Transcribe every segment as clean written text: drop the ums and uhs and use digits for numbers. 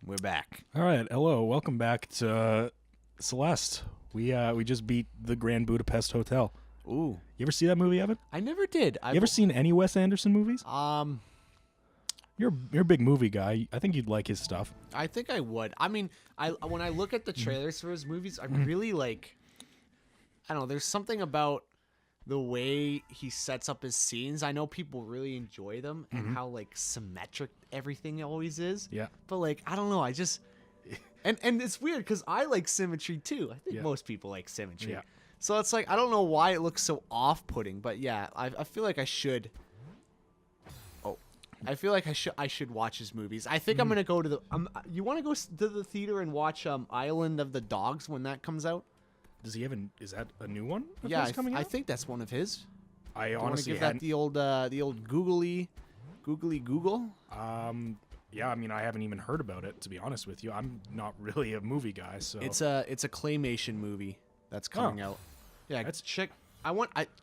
We're back. All right, hello, welcome back to Celeste. We just beat the Grand Budapest Hotel. Ooh, You ever see that movie, Evan? I never did. You ever seen any Wes Anderson movies? Um, You're a big movie guy. I think you'd like his stuff. I think I would. I mean, when I look at the trailers for his movies, I really like. I don't know. There's something about the way he sets up his scenes. I know people really enjoy them and how like symmetric everything always is. Yeah. But like, I don't know. I just and it's weird because I like symmetry too. I think most people like symmetry. Yeah. So it's like I don't know why it looks so off-putting, but yeah, I feel like I should. Oh, I feel like I should watch his movies. I think I'm gonna go to the. You want to go to the theater and watch Island of the Dogs when that comes out? Does he have is that a new one? Yeah, coming out? I think that's one of his. I Want to honestly give that the old googly Google? Yeah, I mean, I haven't even heard about it, to be honest with you. I'm not really a movie guy, so It's a claymation movie that's coming out. Yeah, That's- check.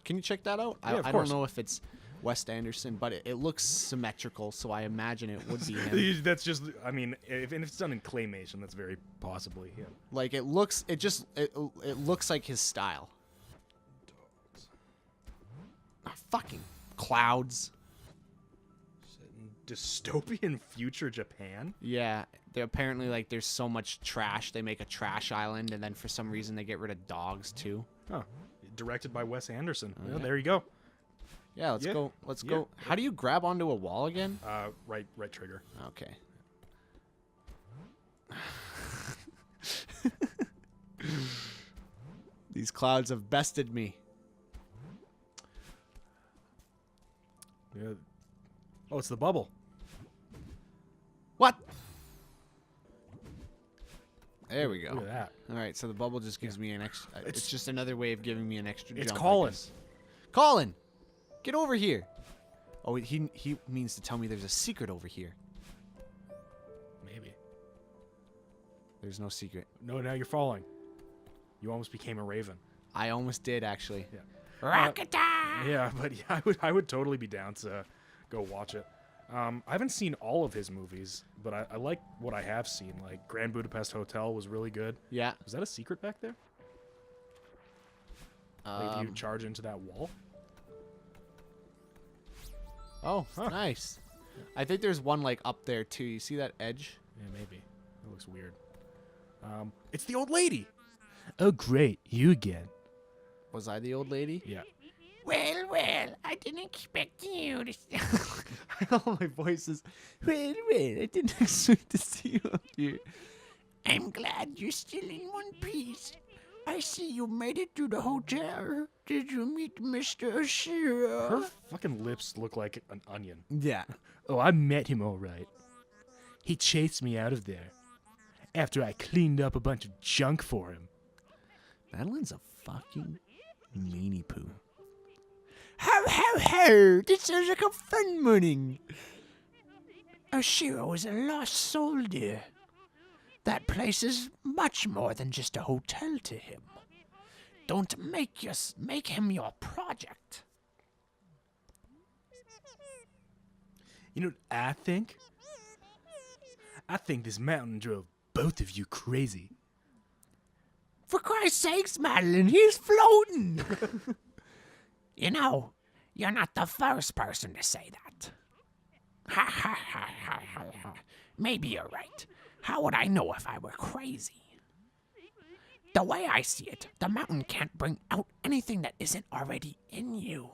Can you check that out? Yeah, of I course. don't know if it's Wes Anderson, but it looks symmetrical, so I imagine it would be him. that's just. I mean, if it's done in claymation, that's very possibly him. Like it looks like his style. Fucking clouds. Dystopian future Japan. Yeah, they're apparently like there's so much trash. They make a trash island, and then for some reason they get rid of dogs too. Oh, directed by Wes Anderson. Yeah, Okay. there you go. Yeah, let's Yeah. go. Let's Yeah. go. How do you grab onto a wall again? Right trigger. Okay. These clouds have bested me. Yeah. Oh, it's the bubble. What? There we go. Look at that. All right, so the bubble just gives me an extra. It's just another way of giving me an extra It's jump. I Colin. guess. Colin, get over here. Oh, he means to tell me there's a secret over here. Maybe. There's no secret. No, now you're falling. You almost became a raven. I almost did actually. Yeah. Rocketa! Yeah, but yeah, I would totally be down to go watch it. I haven't seen all of his movies, but I like what I have seen. Like Grand Budapest Hotel was really good. Yeah. Was that a secret back there? Like if you charge into that wall? Oh, nice. I think there's one like up there too. You see that edge? Yeah, maybe. It looks weird. It's the old lady. Oh, great. You again. Was I the old lady? Yeah. Well, I didn't expect you to. All my voices. Well, I didn't expect to see you up here. I'm glad you're still in one piece. I see you made it to the hotel. Did you meet Mr. Her Ashira? fucking lips look like an onion. Yeah. Oh, I met him all right. He chased me out of there after I cleaned up a bunch of junk for him. Madeline's a fucking meanie poo. Ho, ho, ho! This sounds like a fun morning. Ashira was a lost soul, dear. That place is much more than just a hotel to him. Don't make him your project. You know what I think? I think this mountain drove both of you crazy. For Christ's sakes, Madeline, he's floating. You know, you're not the first person to say that. Ha ha ha ha ha ha. Maybe you're right. How would I know if I were crazy? The way I see it, the mountain can't bring out anything that isn't already in you.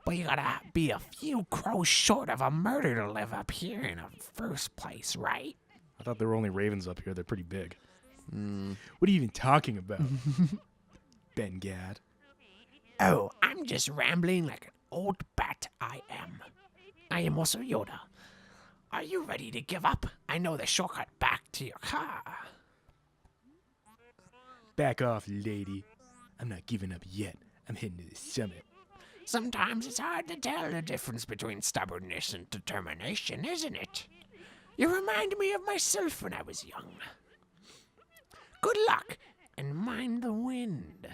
But you gotta be a few crows short of a murder to live up here in the first place, right? I thought there were only ravens up here. They're pretty big. What are you even talking about? Ben Gad. Oh, I'm just rambling like an old bat I am. I am also Yoda. Are you ready to give up? I know the shortcut back to your car. Back off, lady. I'm not giving up yet. I'm heading to the summit. Sometimes it's hard to tell the difference between stubbornness and determination, isn't it? You remind me of myself when I was young. Good luck, and mind the wind.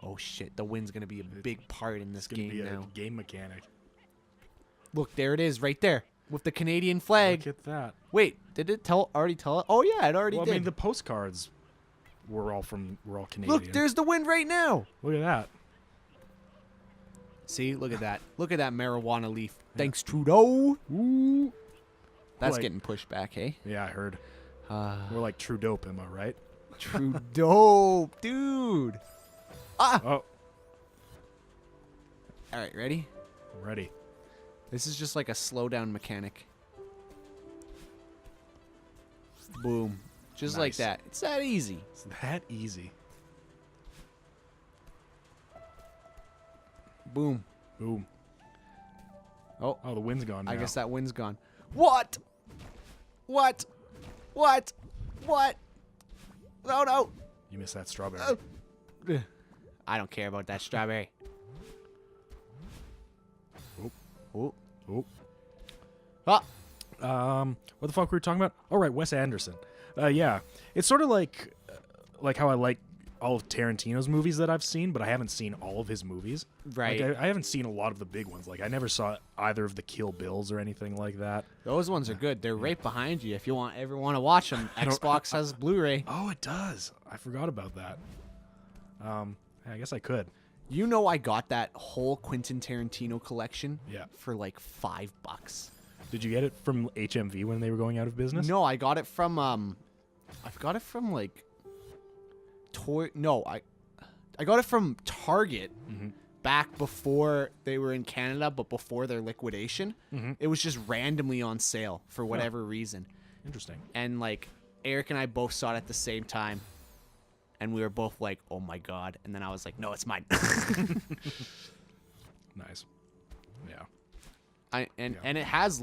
Oh shit, the wind's gonna be a big part in this It's gonna game be a now. game mechanic. Look, there it is, right there. with the Canadian flag. Look at that. Wait, did it already tell it? Oh yeah, it already Well, did. I mean, the postcards were all Canadian. Look, there's the wind right now. Look at that. See, look at that. Look at that marijuana leaf. Thanks, Trudeau. Ooh. That's Like- getting pushed back, hey? Yeah, I heard. We're like Trudeau, am I right? Trudeau, dude. Ah. Oh, All right, ready? I'm ready. This is just like a slow down mechanic. Boom. Just like Nice. that. It's that easy. It's that easy. Boom. Boom. Oh, Oh, the wind's gone now. I guess that wind's gone. What? What? What? What? No, no. You missed that strawberry. Ugh. I don't care about that strawberry. Oop. Oh. Oop. Ah. What the fuck were we talking about? Oh, right, Wes Anderson. Yeah, it's sort of like how I like all of Tarantino's movies that I've seen, but I haven't seen all of his movies. Right. Like, I haven't seen a lot of the big ones. Like, I never saw either of the Kill Bills or anything like that. Those ones are good. They're right behind you if you ever want to watch them. Xbox has Blu-ray. Oh, it does. I forgot about that. I guess I could. You know I got that whole Quentin Tarantino collection Yeah. for like $5. Did you get it from HMV when they were going out of business? No, I got it from I've got it from like I got it from Target back before they were in Canada, but before their liquidation. It was just randomly on sale for whatever reason. Interesting. And like Eric and I both saw it at the same time. And we were both like, "Oh my god!" And then I was like, "No, it's mine." Nice. Yeah. And it has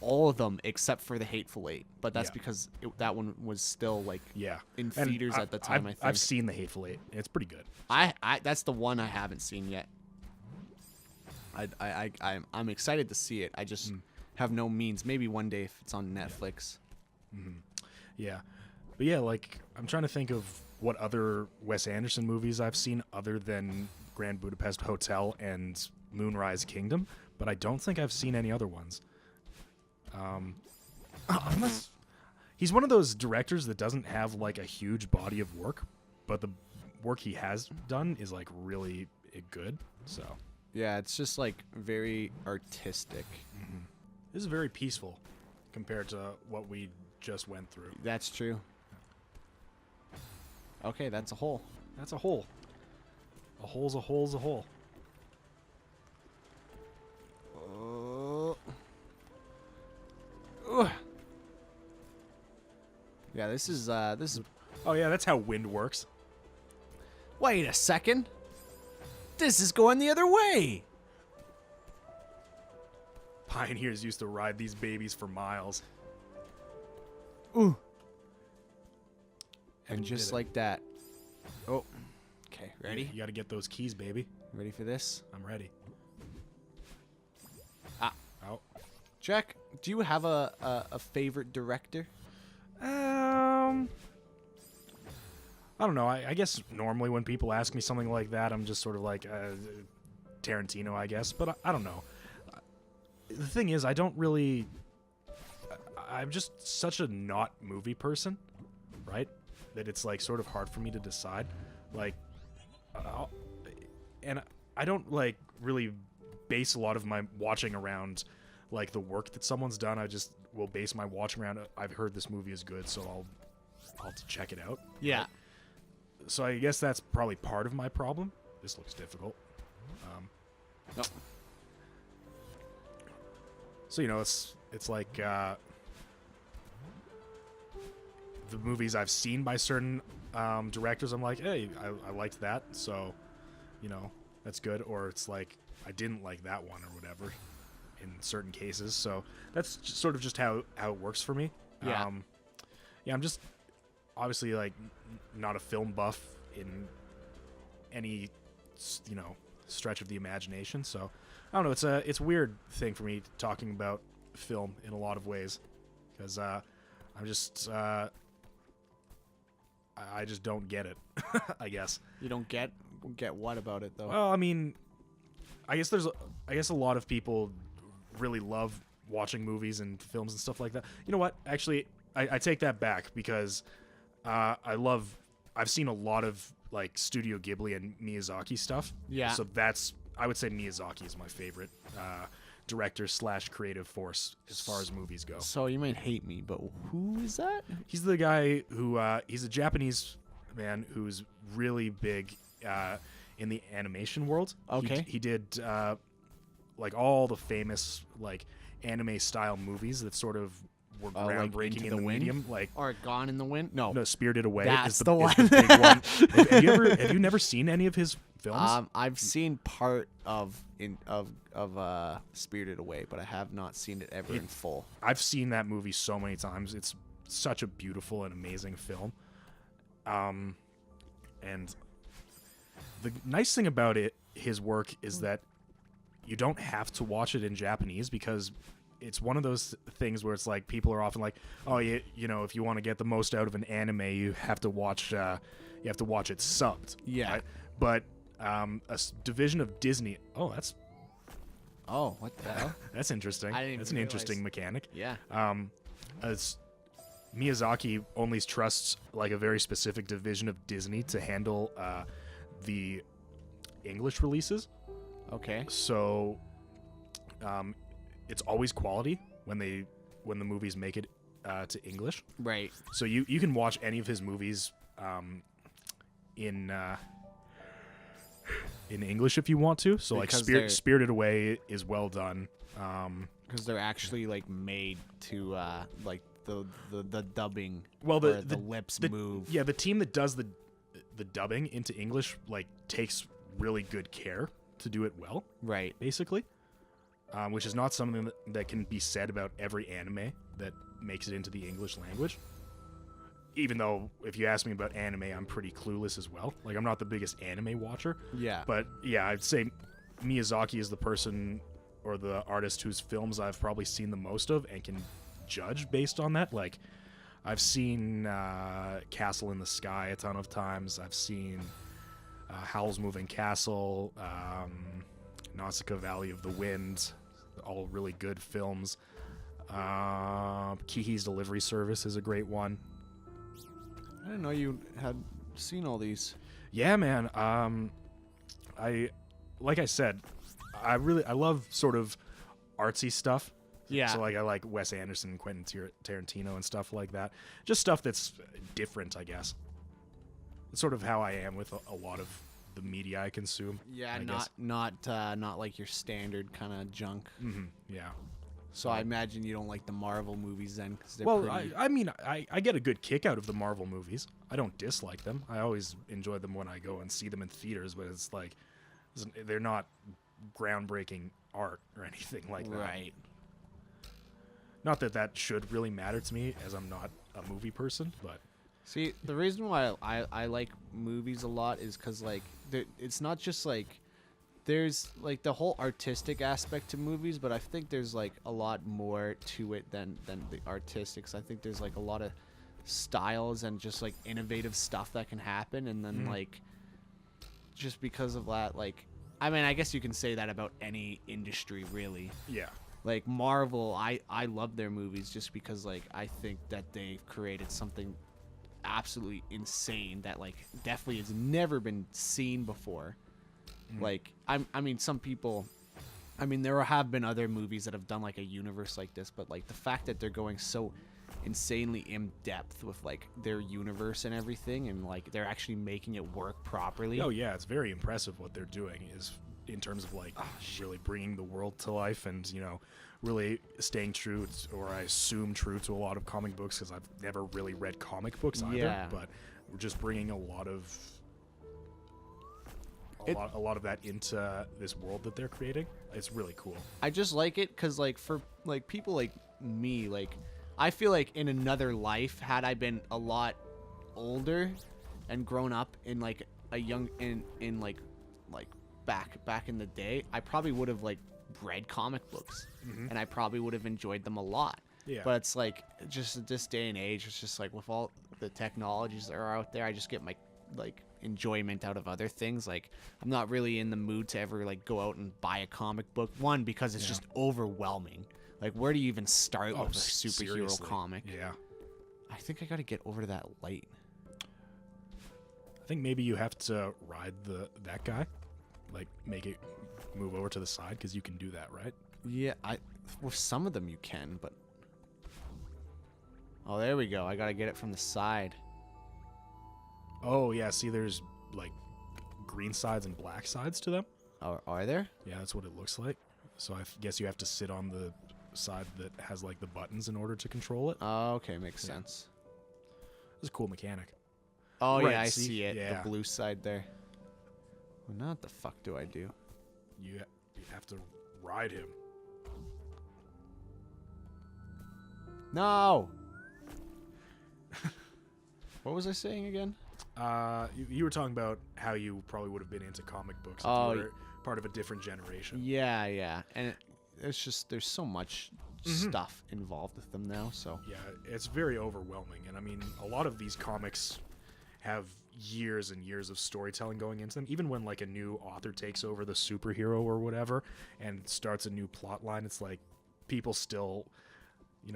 all of them except for the Hateful Eight, but that's Yeah. because that one was still like Yeah. in And theaters at the time. I think I've seen The Hateful Eight. It's pretty good. I that's the one I haven't seen yet. I'm excited to see it. I just have no means. Maybe one day if it's on Netflix. Yeah. But yeah, like, I'm trying to think of what other Wes Anderson movies I've seen other than Grand Budapest Hotel and Moonrise Kingdom, but I don't think I've seen any other ones. Unless he's one of those directors that doesn't have like a huge body of work, but the work he has done is like really good. So Yeah, it's just like very artistic. this is very peaceful compared to what we just went through. That's true. Okay, that's a hole. That's a hole. A hole's a hole's a hole. Yeah, this is Oh yeah, that's how wind works. Wait a second. This is going the other way. Pioneers used to ride these babies for miles. Ooh. And you just did it. like that. Oh. Okay, ready? You got to get those keys, baby. Ready for this? I'm ready. Ah. Oh. Jack, do you have a favorite director? I don't know. I guess normally when people ask me something like that, I'm just sort of like Tarantino, I guess. But I don't know. The thing is, I don't really. I'm just such a not movie person, right? That it's like sort of hard for me to decide. Like, and I don't like really base a lot of my watching around like the work that someone's done. I just will base my watching around. I've heard this movie is good, so I'll have to check it out. Yeah. So I guess that's probably part of my problem. This looks difficult. No. So it's like the movies I've seen by certain directors. I'm like, hey, I liked that, so that's good. Or it's like I didn't like that one or whatever in certain cases. So that's just sort of just how it works for me. Yeah. Yeah, I'm just obviously like not a film buff in any stretch of the imagination. So I don't know. It's a weird thing for me talking about film in a lot of ways because I'm just I just don't get it. I guess. You don't get what about it though? Well, I mean, I guess a lot of people really love watching movies and films and stuff like that. You know what? Actually, I take that back because I've seen a lot of like Studio Ghibli and Miyazaki stuff. Yeah. So I would say Miyazaki is my favorite director / creative force as far as movies go. So you might hate me, but who is that? He's the guy who he's a Japanese man who's really big in the animation world. Okay. He did like all the famous like anime style movies that sort of were Like groundbreaking Into in the the Wind? medium. Like Or Gone in the Wind? No. no, Spirited Away That's is the is one. big one. Have you never seen any of his films? I've seen part of Spirited Away, but I have not seen it ever in full. I've seen that movie so many times. It's such a beautiful and amazing film. And the nice thing about his work is that you don't have to watch it in Japanese because it's one of those things where it's like people are often like, oh, you know, if you want to get the most out of an anime, you have to watch it subbed. Yeah. Right? But division of Disney. Oh, what the hell? That's interesting. I didn't That's even an interesting realize. mechanic. Yeah. As Miyazaki only trusts like a very specific division of Disney to handle the English releases. Okay. So it's always quality when the movies make it to English. Right. So you can watch any of his movies in English if you want to. So Because like Spirited Away is well done. Because they're actually like made to like the dubbing. Well, where the lips the, move. Yeah, the team that does the dubbing into English like takes really good care to do it well, Right. basically. Which is not something that can be said about every anime that makes it into the English language. Even though, if you ask me about anime, I'm pretty clueless as well. Like, I'm not the biggest anime watcher. Yeah. But, yeah, I'd say Miyazaki is the person or the artist whose films I've probably seen the most of and can judge based on that. Like, I've seen Castle in the Sky a ton of times. I've seen Howl's Moving Castle, Nausicaa Valley of the Wind, all really good films. Kiki's Delivery Service is a great one. I didn't know you had seen all these. Yeah, man. Like I said, I love sort of artsy stuff. Yeah. So like I like Wes Anderson, Quentin Tarantino, and stuff like that. Just stuff that's different, I guess. It's sort of how I am with a lot of the media I consume. Yeah, I guess. not like your standard kind of junk. Mm-hmm. Yeah. So I imagine you don't like the Marvel movies then, because they're Well, pretty... I mean, I get a good kick out of the Marvel movies. I don't dislike them. I always enjoy them when I go and see them in theaters, but it's like they're not groundbreaking art or anything like that. Right. Not that that should really matter to me, as I'm not a movie person, but... See, the reason why I like movies a lot is because, like, it's not just, like... There's, like, the whole artistic aspect to movies, but I think there's, like, a lot more to it than the artistics. I think there's, like, a lot of styles and just, like, innovative stuff that can happen, and then, like, just because of that, like... I mean, I guess you can say that about any industry, really. Yeah. Like, Marvel, I love their movies just because, like, I think that they've created something absolutely insane that, like, definitely has never been seen before. Like, I mean, some people, I mean, there have been other movies that have done, like, a universe like this, but, like, the fact that they're going so insanely in depth with, like, their universe and everything, and, like, they're actually making it work properly. Oh, yeah, it's very impressive what they're doing is in terms of, like, really bringing the world to life and, you know, really staying true, or I assume true to a lot of comic books, because I've never really read comic books either, Yeah. but we're just bringing a lot of that into this world that they're creating. It's really cool. I just like it because, like, for, like, people like me, like, I feel like in another life, had I been a lot older and grown up in, like, a young, in like back in the day, I probably would have, like, read comic books, and I probably would have enjoyed them a lot. Yeah. But it's like, just at this day and age, it's just like, with all the technologies that are out there, I just get my, like, enjoyment out of other things. Like, I'm not really in the mood to ever, like, go out and buy a comic book. One, because it's just overwhelming. Like, where do you even start with a superhero seriously. comic? Yeah. I think I got to get over to that light. I think maybe you have to ride that guy, like make it move over to the side because you can do that, right? Yeah, well, some of them you can, but oh, there we go. I gotta get it from the side. Oh yeah, see, there's like green sides and black sides to them. Are there? Yeah, that's what it looks like. So I guess you have to sit on the side that has like the buttons in order to control it. Oh, okay, makes sense. It's a cool mechanic. Oh Right, yeah, I see? see it. Yeah. The blue side there. Well, now what the fuck do I do? You have to ride him. No. What was I saying again? You were talking about how you probably would have been into comic books if Oh, you were part of a different generation. Yeah, and it's just there's so much stuff involved with them now. So Yeah, it's very overwhelming. And I mean, a lot of these comics have years and years of storytelling going into them. Even when like a new author takes over the superhero or whatever and starts a new plot line, it's like people still,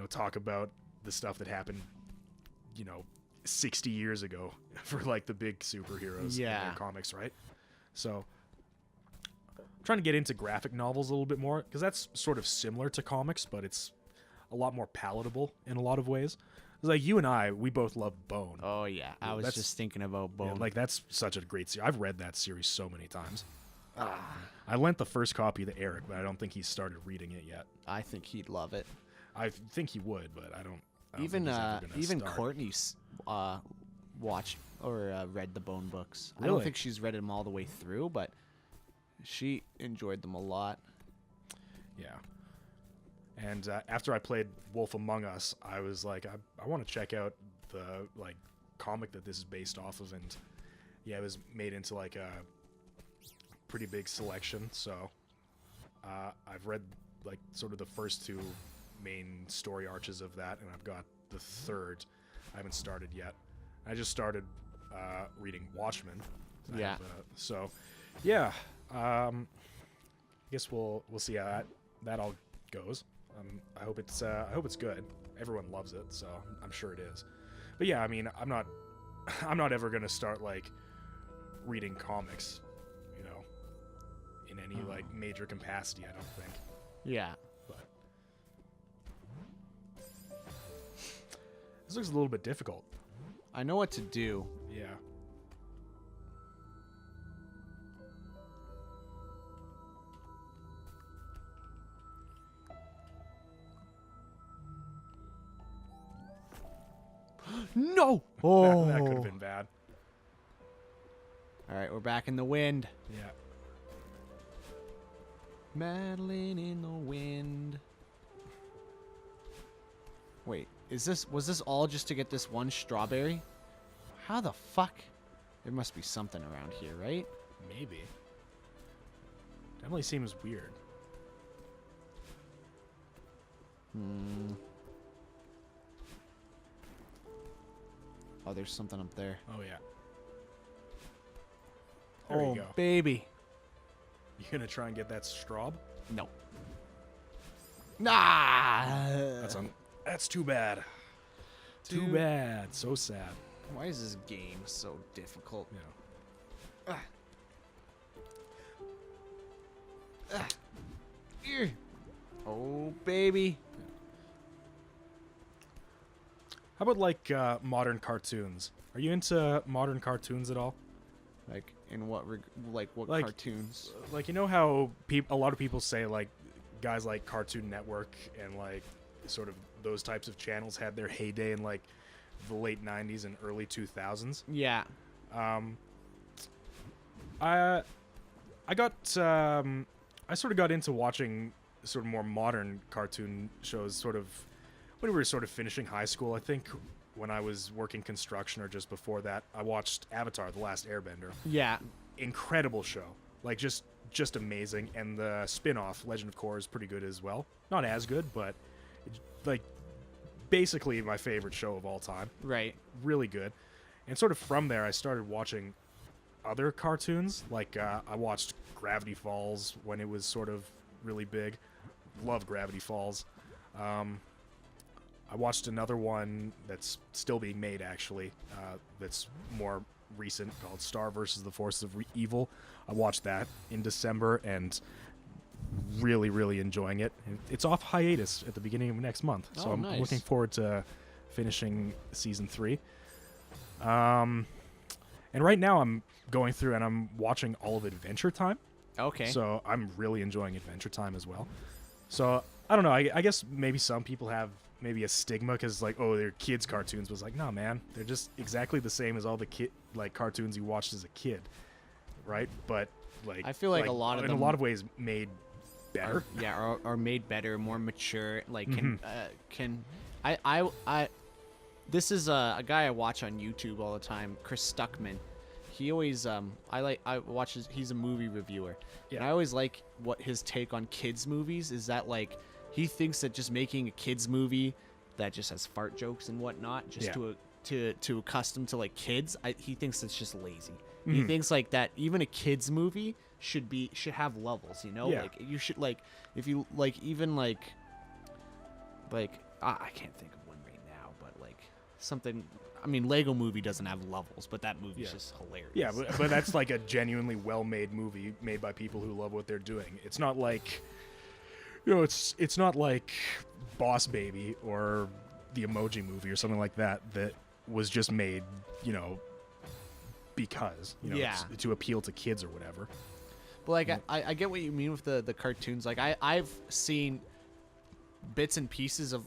talk about the stuff that happened, 60 years ago for like the big superheroes in Yeah. their comics, right? So I'm trying to get into graphic novels a little bit more because that's sort of similar to comics, but it's a lot more palatable in a lot of ways. It's like you and we both love Bone. oh yeah, I was That's- just thinking about Yeah, Bone. like that's such a great series. I've read that series so many times. I lent the first copy to Eric, but I don't think he's started reading it yet. I think he'd love it. I think he would, but I don't Even think he's ever gonna even start. Courtney's watched or read the Bone books. I Really? don't think she's read them all the way through, but she enjoyed them a lot. Yeah. And after I played Wolf Among Us, I was like, I want to check out the like comic that this is based off of, and yeah, it was made into like a pretty big selection. So I've read like sort of the first two main story arches of that, and I've got the third. I haven't started yet. I just started reading Watchmen. Yeah. So yeah. Guess we'll see how that all goes. I hope it's good. Everyone loves it, so I'm sure it is. But yeah, I mean, I'm not ever gonna start like reading comics, in any like major capacity. I don't think. Yeah. But this looks a little bit difficult. I know what to do. Yeah. No. That Oh. could have been bad. All right, we're back in the wind. Yeah. Madeline in the wind. Wait, was this all just to get this one strawberry? How the fuck? There must be something around here, right? Maybe. Definitely seems weird. Oh, there's something up there. Oh yeah. There oh, you go. baby. You gonna try and get that straw? No. Nah. That's too bad. Too Dude. bad. So sad. Why is this game so difficult? Yeah. Ew. Oh, baby. How about like modern cartoons? Are you into modern cartoons at all? Like in what? What Like- cartoons? Like how a lot of people say like guys like Cartoon Network and like sort of those types of channels had their heyday in like the late 90s and early 2000s. Yeah. I sort of got into watching sort of more modern cartoon shows sort of when we were sort of finishing high school. I think when I was working construction or just before that, I watched Avatar: The Last Airbender. Yeah. Incredible show. Like just amazing. And the spin-off Legend of Korra is pretty good as well. Not as good, but like basically my favorite show of all time. Right. Really good. And sort of from there I started watching other cartoons. Like I watched Gravity Falls when it was sort of really big. Love Gravity Falls. I watched another one that's still being made, actually, that's more recent, called Star versus the Forces of Evil. I watched that in December and really, really enjoying it. It's off hiatus at the beginning of next month, so Oh, I'm nice. looking forward to finishing season 3. And right now I'm going through and I'm watching all of Adventure Time. Okay. So I'm really enjoying Adventure Time as well. So I don't know. I guess maybe some people have maybe a stigma because like, oh, they're kids cartoons. Was like, no, man, they're just exactly the same as all the cartoons you watched as a kid, right? But like, I feel like a lot of in them a lot of ways made better. are made better, more mature. Like I this is a guy I watch on YouTube all the time, Chris Stuckman. He always I watch he's a movie reviewer. Yeah. And I always like what his take on kids movies is, that like he thinks that just making a kids movie that just has fart jokes and whatnot just to accustom to like kids, he thinks it's just lazy. He thinks like that even a kids movie should have levels, you know? Yeah. Like you should, like, if you like, even like I can't think of one right now, but like something, I mean, Lego Movie doesn't have levels, but that movie's just hilarious. Yeah, but that's like a genuinely well-made movie made by people who love what they're doing. It's not like, you know, it's not like Boss Baby or the Emoji Movie or something like that was just made, you know, because, you know, to appeal to kids or whatever. But like I get what you mean with the cartoons. Like I've seen bits and pieces of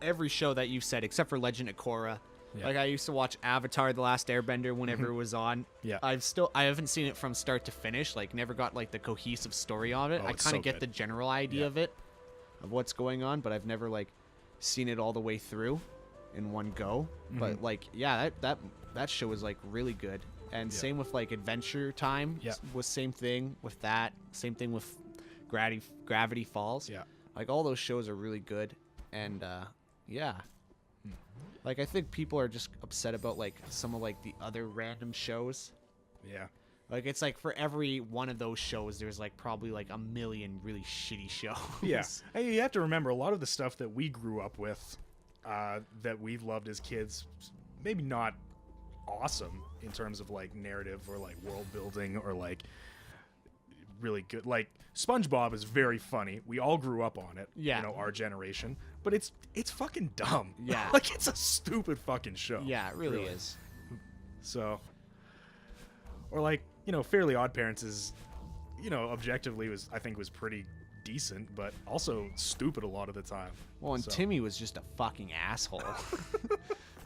every show that you said except for Legend of Korra. Yeah. Like I used to watch Avatar: The Last Airbender whenever it was on. Yeah. I haven't seen it from start to finish. Like never got like the cohesive story of it. Oh, I it's kind of so get good. the general idea of it, of what's going on, but I've never like seen it all the way through in one go. But like that show was like really good. And same with like Adventure Time was same thing with that. Same thing with Gravity Falls. Yeah. Like all those shows are really good. And like I think people are just upset about like some of like the other random shows. Yeah. Like it's like for every one of those shows there's like probably like a million really shitty shows. Yeah. And you have to remember, a lot of the stuff that we grew up with, that we've loved as kids, maybe not awesome in terms of like narrative or like world building or like really good. Like SpongeBob is very funny. We all grew up on it. Yeah. You know, our generation. But it's fucking dumb. Yeah. Like it's a stupid fucking show. Yeah, it really is. So, or like, you know, Fairly Odd Parents is, you know, objectively I think was pretty decent, but also stupid a lot of the time. Well, and So- Timmy was just a fucking asshole.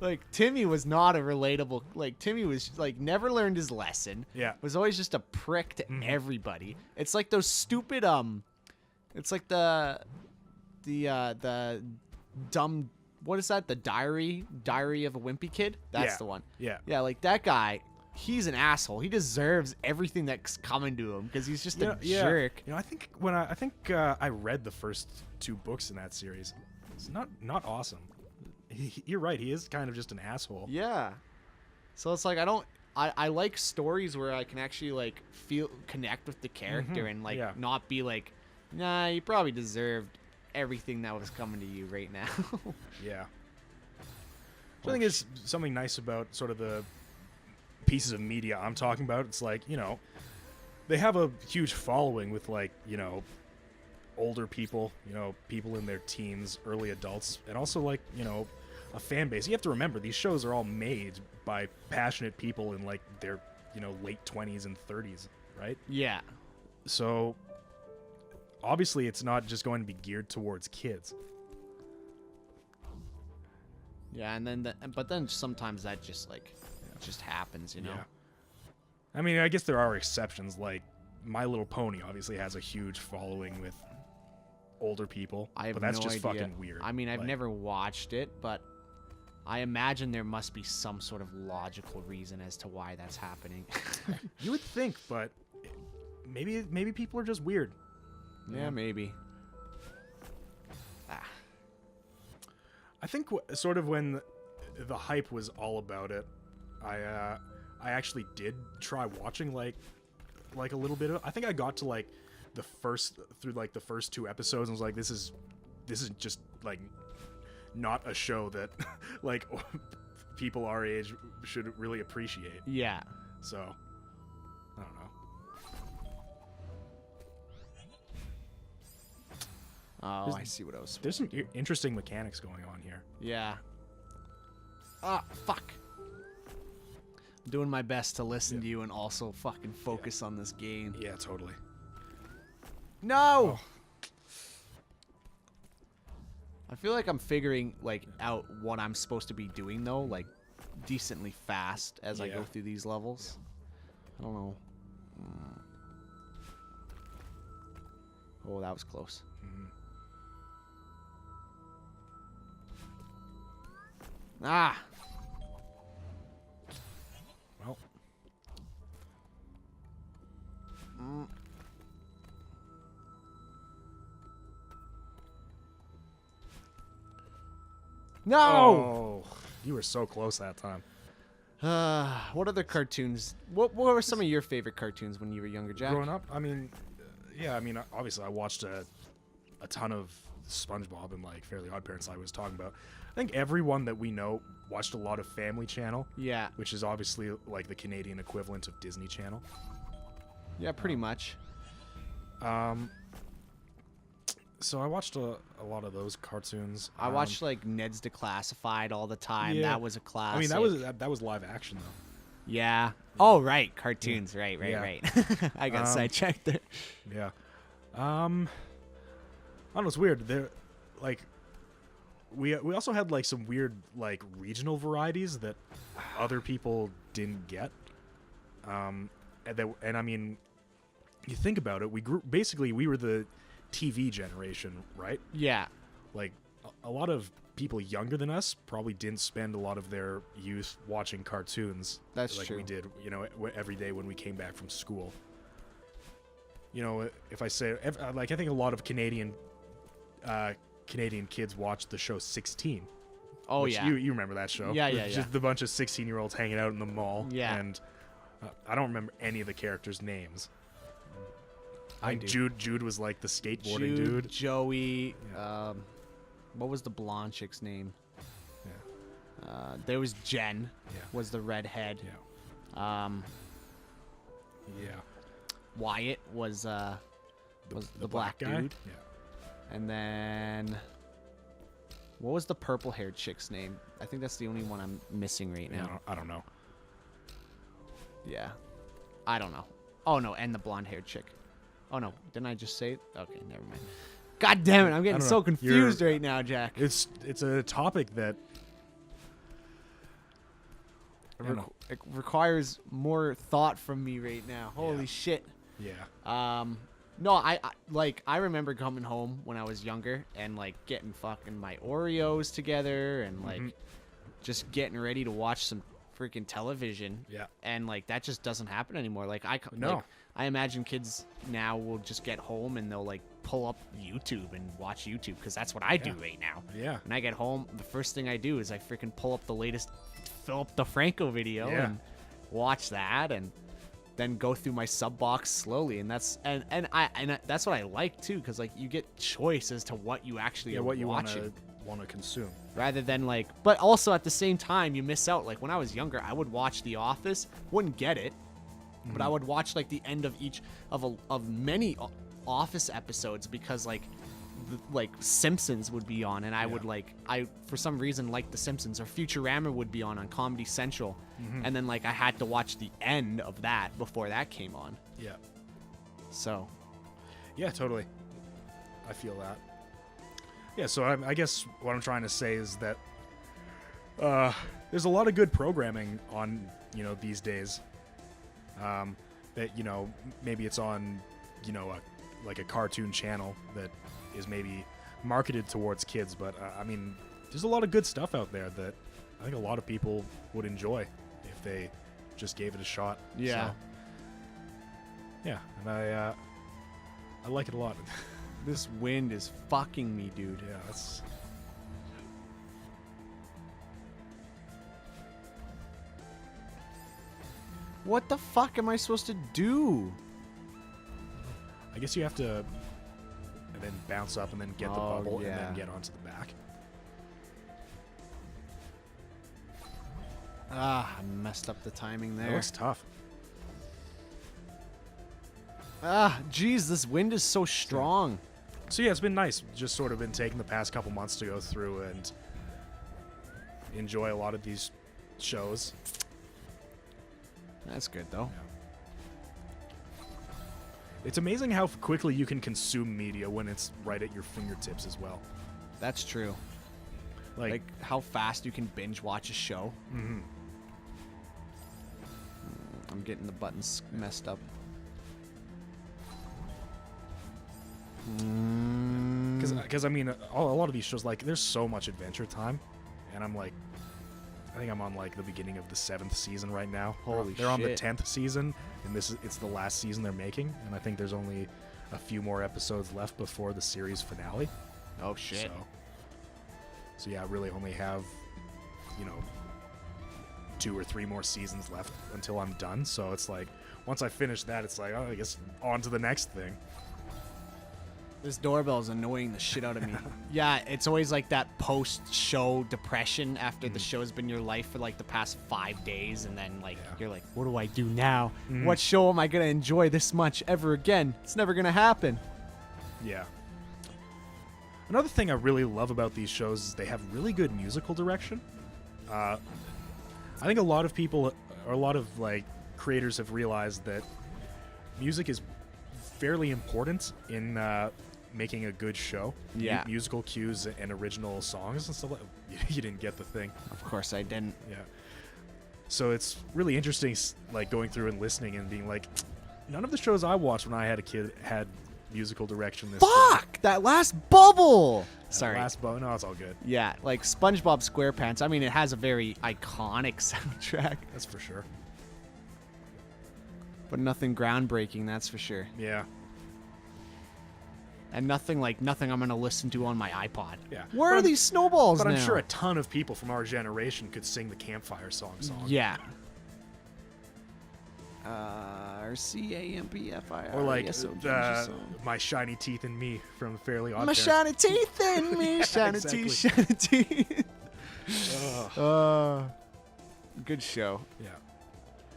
Like Timmy was not a relatable. Like Timmy was like never learned his lesson. Yeah. Was always just a prick to everybody. It's like those stupid It's like the dumb. What is that? The Diary of a Wimpy Kid. That's Yeah. the one. Yeah. Yeah, like that guy. He's an asshole. He deserves everything that's coming to him because he's just a jerk. You know, I think I read the first 2 books in that series. It's not awesome. You're right. He is kind of just an asshole. Yeah. So it's like I like stories where I can actually like connect with the character and like not be like, nah, you probably deserved everything that was coming to you right now. Yeah. So I think it's something nice about sort of the pieces of media I'm talking about. It's like, you know, they have a huge following with like, you know, older people, you know, people in their teens, early adults, and also like, you know, a fan base. You have to remember these shows are all made by passionate people in like their, you know, late 20s and 30s, right? Yeah. So obviously it's not just going to be geared towards kids. Yeah, and then but then sometimes that just like it just happens, you know. Yeah. I mean, I guess there are exceptions. Like My Little Pony obviously has a huge following with older people, I have but that's no just idea. fucking weird. I mean, I've Like, never watched it, but I imagine there must be some sort of logical reason as to why that's happening. You would think, but maybe people are just weird. Yeah, maybe. I think sort of when the hype was all about it, I actually did try watching like a little bit of it. I think I got to like the first 2 episodes and was like, this is this is just like not a show that like people our age should really appreciate. Yeah. So I don't know. Oh, I see what I was. There's some interesting mechanics going on here. Yeah. Ah, fuck. I'm doing my best to listen to you and also fucking focus on this game. Yeah, totally. No. I feel like I'm figuring like out what I'm supposed to be doing though, like decently fast as I go through these levels. I don't know. Oh, that was close. Ah. Well. No. Oh, you were so close that time. What other cartoons? What were some of your favorite cartoons when you were younger, Jack? Growing up, I mean, yeah, I mean, obviously I watched a ton of SpongeBob and like Fairly Odd Parents. I was talking about. I think everyone that we know watched a lot of Family Channel. Yeah. Which is obviously like the Canadian equivalent of Disney Channel. Yeah, pretty much. So I watched a lot of those cartoons. I watched like Ned's Declassified all the time. Yeah. That was a classic. I mean, that was live action though. Yeah. Oh, right. Cartoons. Yeah. Right. Yeah. I got sidetracked there. Yeah. I don't know. It's weird. There, like, we also had like some weird like regional varieties that other people didn't get. And I mean, you think about it, we were the TV generation, right? Yeah. Like a lot of people younger than us probably didn't spend a lot of their youth watching cartoons. That's like true. we did, every day when we came back from school. If I say like I think a lot of Canadian kids watched the show 16. Oh which yeah. You remember that show? Yeah, With just a bunch of 16-year-olds hanging out in the mall. Yeah. And I don't remember any of the characters' names. I do. Jude was like the skateboarding Jude, dude. Joey. What was the blonde chick's name? Yeah. There was Jen. Yeah. Was the redhead. Yeah. Yeah. Wyatt was the black guy? dude. Yeah. And then what was the purple-haired chick's name? I think that's the only one I'm missing right now. I don't know. Yeah. I don't know. Oh no, and the blonde-haired chick. Oh no, didn't I just say it? Okay, never mind. God damn it, I'm getting so confused right now, Jack. It's a topic that It requires more thought from me right now. Holy shit. Yeah. No, I remember coming home when I was younger and like getting fucking my Oreos together and like just getting ready to watch some freaking television. Yeah. And like that just doesn't happen anymore. Like No. like, I imagine kids now will just get home and they'll like pull up YouTube and watch YouTube because that's what I do right now. Yeah. When I get home, the first thing I do is I freaking pull up the latest Philip DeFranco video and watch that and then go through my sub box slowly, and that's that's what I like too, because like you get choice as to what you actually are what you watching, want to consume, rather than like. But also at the same time, you miss out. Like when I was younger, I would watch The Office, wouldn't get it, but I would watch like the end of each of many Office episodes because like Simpsons would be on, and I would for some reason like The Simpsons, or Futurama would be on Comedy Central, and then like I had to watch the end of that before that came on. Yeah. So. Yeah, totally. I feel that. Yeah, so I guess what I'm trying to say is that there's a lot of good programming on these days. That maybe it's on like a cartoon channel that is maybe marketed towards kids, but I mean, there's a lot of good stuff out there that I think a lot of people would enjoy if they just gave it a shot. Yeah. So, yeah, and I like it a lot. This wind is fucking me, dude. Yeah, that's. What the fuck am I supposed to do? I guess you have to and then bounce up and then get the bubble and then get onto the back. Ah, I messed up the timing It there. looks tough. Ah, geez, this wind is so strong. So yeah, it's been nice. Just sort of been taking the past couple months to go through and enjoy a lot of these shows. That's good, though. It's amazing how quickly you can consume media when it's right at your fingertips as well. That's true. Like how fast you can binge watch a show. Mm-hmm. I'm getting the buttons messed up. Because I mean, a lot of these shows, like, there's so much Adventure Time, and I'm like, I think I'm on like the beginning of the 7th season right now. Holy They're on the shit. 10th season, and it's the last season they're making, and I think there's only a few more episodes left before the series finale. Oh shit. So yeah, I really only have, 2 or 3 more seasons left until I'm done. So it's like, once I finish that, it's like, oh, I guess on to the next thing. This doorbell is annoying the shit out of me. Yeah, it's always like that post-show depression after the show's been your life for like the past 5 days, and then like you're like, what do I do now? What show am I gonna enjoy this much ever again? It's never gonna happen. Yeah. Another thing I really love about these shows is they have really good musical direction. I think a lot of people, or a lot of like creators, have realized that music is fairly important in making a good show. Yeah. Musical cues and original songs and stuff. You didn't get the thing. Of course I didn't. Yeah. So it's really interesting, like going through and listening and being like, none of the shows I watched when I had a kid had musical direction this way. Fuck! That last bubble! Sorry. No, it's all good. Yeah, like SpongeBob SquarePants. I mean, it has a very iconic soundtrack, That's for sure. but nothing groundbreaking, that's for sure. Yeah. And nothing I'm gonna listen to on my iPod. Yeah. Where are these snowballs But now? I'm sure a ton of people from our generation could sing the Campfire song. Yeah. RCAMPFIR. Or like yes, My Shiny Teeth and Me from Fairly Odd my Parents. shiny teeth in me, shiny exactly. teeth, shiny teeth. Ugh. Good show. Yeah.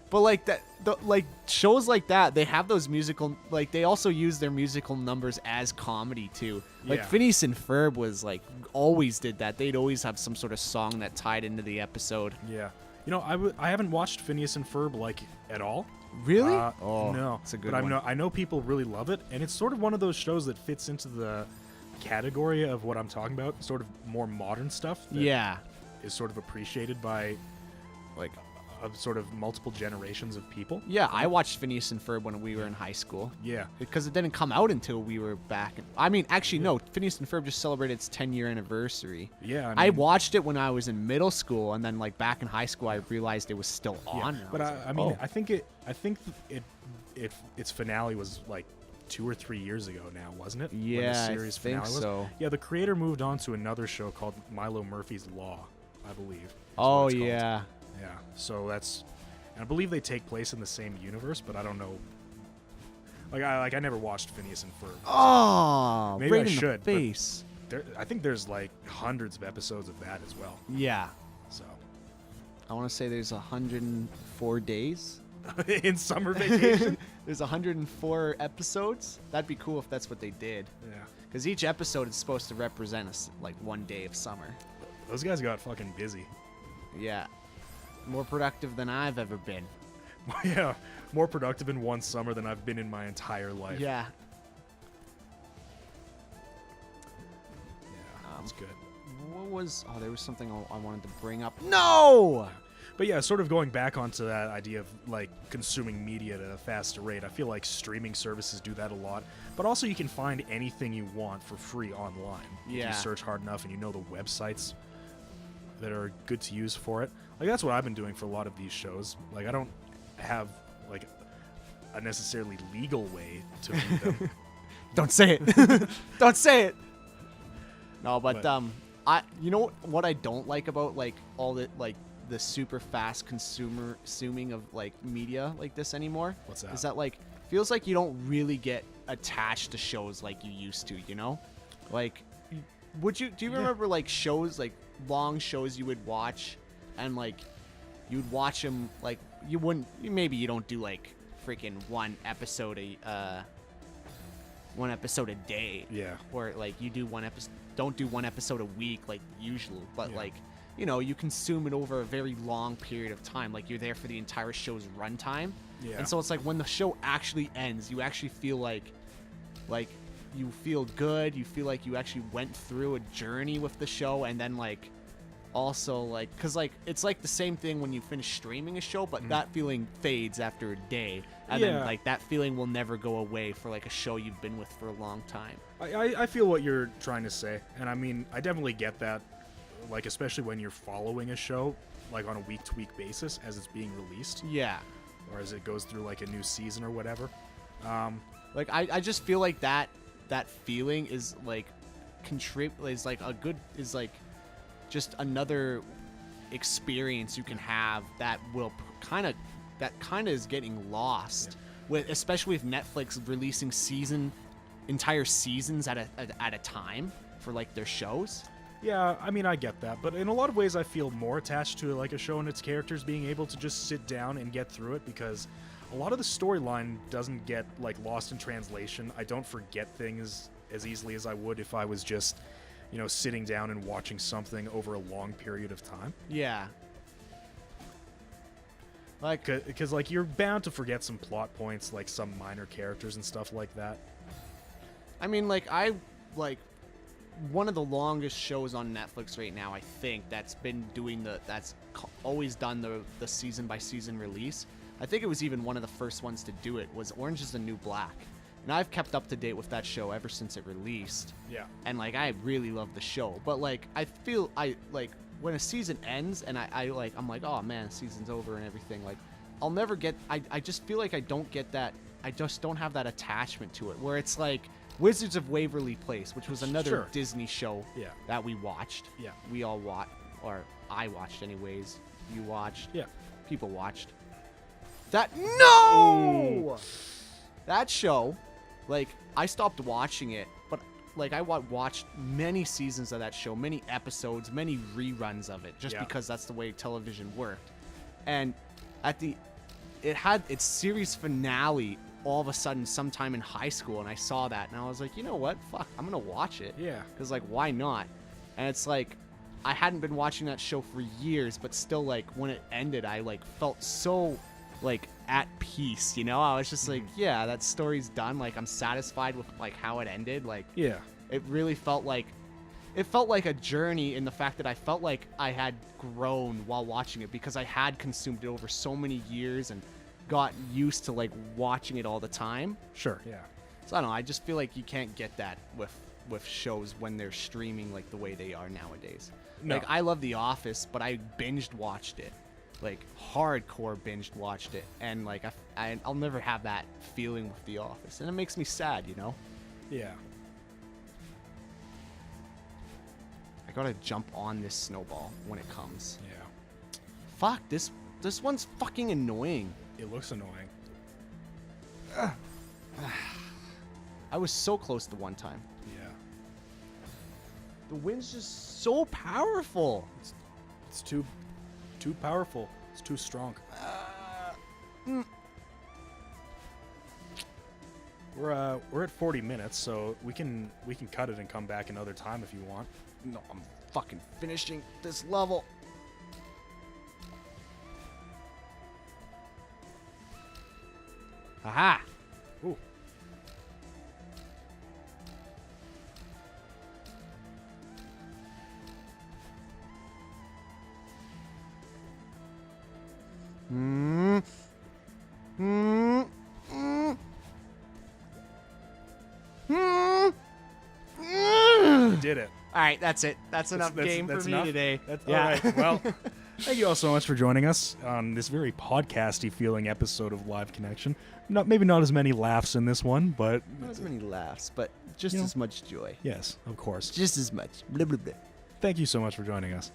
But like that, like shows like that, they have those musical. Like they also use their musical numbers as comedy too. Like Yeah. Phineas and Ferb was like always did that. They'd always have some sort of song that tied into the episode. Yeah. I haven't watched Phineas and Ferb like at all. Really? No. it's a good but one. I know people really love it, and it's sort of one of those shows that fits into the category of what I'm talking about, sort of more modern stuff. That Yeah. is sort of appreciated by like sort of multiple generations of people. Yeah, I watched Phineas and Ferb when we were in high school. Yeah. Because it didn't come out until we were back. I mean, actually, no. Phineas and Ferb just celebrated its 10-year anniversary. Yeah. I watched it when I was in middle school, and then like back in high school, I realized it was still on. and But was I like, mean, oh. I think its finale was like 2 or 3 years ago now, wasn't it? When the Yeah, I series think finale was? so. Yeah, the creator moved on to another show called Milo Murphy's Law, I believe. is Oh what it's called. yeah. Yeah. So that's, and I believe they take place in the same universe, but I don't know. I never watched Phineas and Ferb. Oh, Maybe right I in should, the but- face. I think there's like hundreds of episodes of that as well. Yeah. So I want to say there's 104 days. in summer vacation. There's 104 episodes. That'd be cool if that's what they did. Yeah. Because each episode is supposed to represent like one day of summer. Those guys got fucking busy. Yeah. More productive than I've ever been. Yeah, more productive in one summer than I've been in my entire life. Yeah. Yeah, that's good. What was... Oh, there was something I wanted to bring up. No! But yeah, sort of going back onto that idea of like consuming media at a faster rate, I feel like streaming services do that a lot. But also you can find anything you want for free online. If Yeah. you search hard enough and you know the websites that are good to use for it. Like that's what I've been doing for a lot of these shows. Like I don't have like a necessarily legal way to read them. Don't say it. Don't say it. No, but But- you know what I don't like about like all the like the super fast consuming of like media like this anymore? What's that? Is that like feels like you don't really get attached to shows like you used to, you know? Like, do you remember like shows, like long shows you would watch, and like you'd watch them, like maybe you don't do like freaking one episode a day. Yeah. Or like you do don't do one episode a week like usual, but Yeah. like, you know, you consume it over a very long period of time. Like you're there for the entire show's runtime. Yeah. And so it's like when the show actually ends, you actually feel like you feel good. You feel like you actually went through a journey with the show, and then like also like, cause like it's like the same thing when you finish streaming a show, but that feeling fades after a day, and then Yeah. like that feeling will never go away for like a show you've been with for a long time. I feel what you're trying to say, and I mean, I definitely get that, like, especially when you're following a show, like, on a week-to-week basis as it's being released, Yeah. or as it goes through, like, a new season or whatever. Like I just feel like that feeling is like is like just another experience you can have that will kind of is getting lost with, especially with Netflix releasing entire seasons at a time for like their shows. Yeah, I mean, I get that, but in a lot of ways I feel more attached to, like, a show and its characters being able to just sit down and get through it, because a lot of the storyline doesn't get, like, lost in translation. I don't forget things as easily as I would if I was just, you know, sitting down and watching something over a long period of time. Yeah. Like, Because, like, you're bound to forget some plot points, like some minor characters and stuff like that. I mean, like, one of the longest shows on Netflix right now, I think, that's been doing always done the season by season release. I think it was even one of the first ones to do it, was Orange is the New Black. And I've kept up to date with that show ever since it released. Yeah. And like, I really love the show, but like, I feel when a season ends and I'm like, oh man, season's over and everything, like, I'll never get, I just feel like I don't get that, I just don't have that attachment to it, where it's like Wizards of Waverly Place, which was another Sure. Disney show Yeah. that we watched. Yeah. We all watched, or I watched anyways. You watched. Yeah. People watched. No! That show, like, I stopped watching it, but like I watched many seasons of that show, many episodes, many reruns of it, just Yeah. because that's the way television worked. And it had its series finale all of a sudden sometime in high school, and I saw that, and I was like, you know what? Fuck, I'm gonna watch it. Yeah. Because, like, why not? And it's like, I hadn't been watching that show for years, but still, like, when it ended, I, like, felt so, like, at peace, you know? I was just like, yeah, that story's done. Like, I'm satisfied with, like, how it ended. Like, Yeah. it really felt like a journey in the fact that I felt like I had grown while watching it, because I had consumed it over so many years and got used to like watching it all the time. Sure. Yeah. So I don't know, I just feel like you can't get that with shows when they're streaming like the way they are nowadays. No. Like, I love The Office, but I binged watched it, like hardcore binged watched it, and like I'll never have that feeling with The Office, and it makes me sad, you know. Yeah. I gotta jump on this snowball when it comes. Yeah. Fuck, this one's fucking annoying. It looks annoying. I was so close the one time. Yeah. The wind's just so powerful. It's too powerful. It's too strong. We're at 40 minutes, so we can cut it and come back another time if you want. No, I'm fucking finishing this level. Aha! Ooh. You did it. All right, that's it. That's enough game for me enough? today. That's, yeah. All right. Well, thank you all so much for joining us on this very podcasty feeling episode of Live Connection. Maybe not as many laughs in this one, but Not as many laughs, but just You know. as much joy. yes, of course. Just as much. Blah, blah, blah. Thank you so much for joining us.